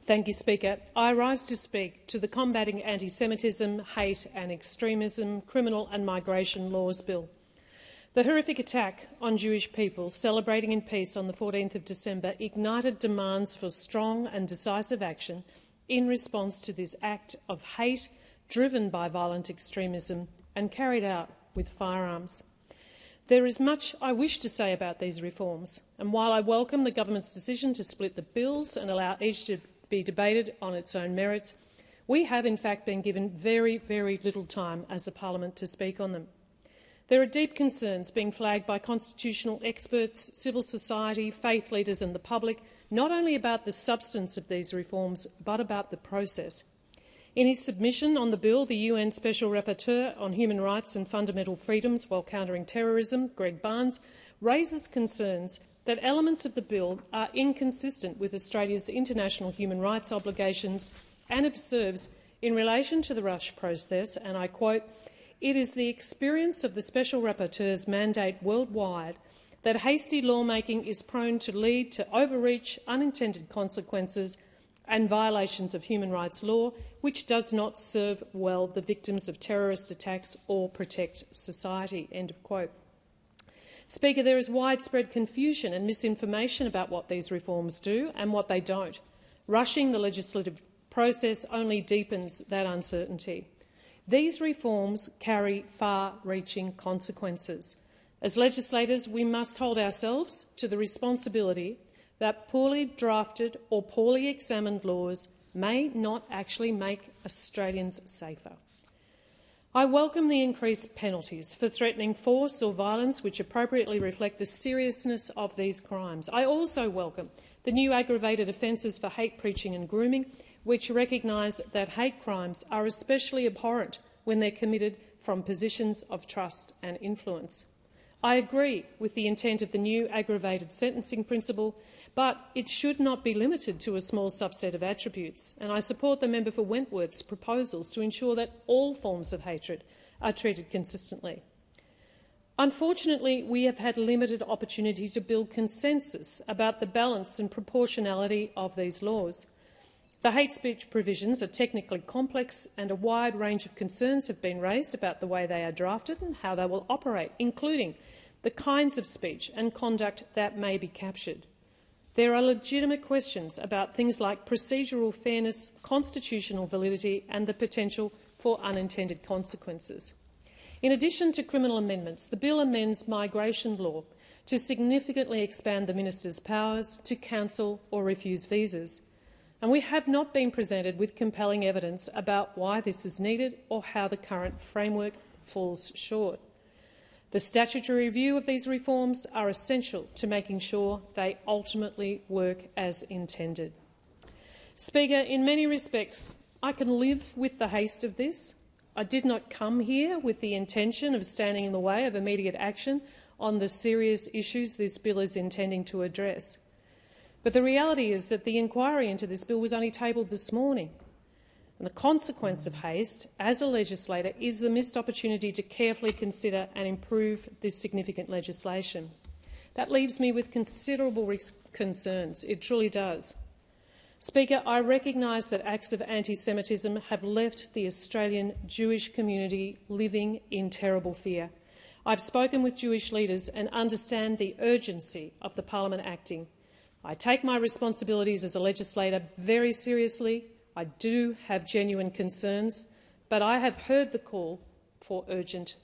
Thank you, Speaker. I rise to speak to the Combating Anti-Semitism, Hate and Extremism, Criminal and Migration Laws Bill. The horrific attack on Jewish people celebrating in peace on the 14th of December ignited demands for strong and decisive action in response to this act of hate driven by violent extremism and carried out with firearms. There is much I wish to say about these reforms, and while I welcome the government's decision to split the bills and allow each to be debated on its own merits, we have in fact been given very, very little time as a parliament to speak on them. There are deep concerns being flagged by constitutional experts, civil society, faith leaders and the public, not only about the substance of these reforms, but about the process. In his submission on the bill, the UN Special Rapporteur on Human Rights and Fundamental Freedoms while Countering Terrorism, Greg Barnes, raises concerns that elements of the bill are inconsistent with Australia's international human rights obligations and observes, in relation to the Rush process, and I quote, "It is the experience of the Special Rapporteur's mandate worldwide that hasty lawmaking is prone to lead to overreach, unintended consequences and violations of human rights law, which does not serve well the victims of terrorist attacks or protect society." End of quote. Speaker, there is widespread confusion and misinformation about what these reforms do and what they don't. Rushing the legislative process only deepens that uncertainty. These reforms carry far-reaching consequences. As legislators, we must hold ourselves to the responsibility that poorly drafted or poorly examined laws may not actually make Australians safer. I welcome the increased penalties for threatening force or violence which appropriately reflect the seriousness of these crimes. I also welcome the new aggravated offences for hate preaching and grooming, which recognise that hate crimes are especially abhorrent when they're committed from positions of trust and influence. I agree with the intent of the new aggravated sentencing principle, but it should not be limited to a small subset of attributes, and I support the member for Wentworth's proposals to ensure that all forms of hatred are treated consistently. Unfortunately, we have had limited opportunity to build consensus about the balance and proportionality of these laws. The hate speech provisions are technically complex and a wide range of concerns have been raised about the way they are drafted and how they will operate, including the kinds of speech and conduct that may be captured. There are legitimate questions about things like procedural fairness, constitutional validity and the potential for unintended consequences. In addition to criminal amendments, the bill amends migration law to significantly expand the minister's powers to cancel or refuse visas. And we have not been presented with compelling evidence about why this is needed or how the current framework falls short. The statutory review of these reforms are essential to making sure they ultimately work as intended. Speaker, in many respects, I can live with the haste of this. I did not come here with the intention of standing in the way of immediate action on the serious issues this bill is intending to address. But the reality is that the inquiry into this bill was only tabled this morning. And the consequence of haste, as a legislator, is the missed opportunity to carefully consider and improve this significant legislation. That leaves me with considerable concerns. It truly does. Speaker, I recognise that acts of anti-Semitism have left the Australian Jewish community living in terrible fear. I've spoken with Jewish leaders and understand the urgency of the parliament acting. I take my responsibilities as a legislator very seriously. I do have genuine concerns, but I have heard the call for urgent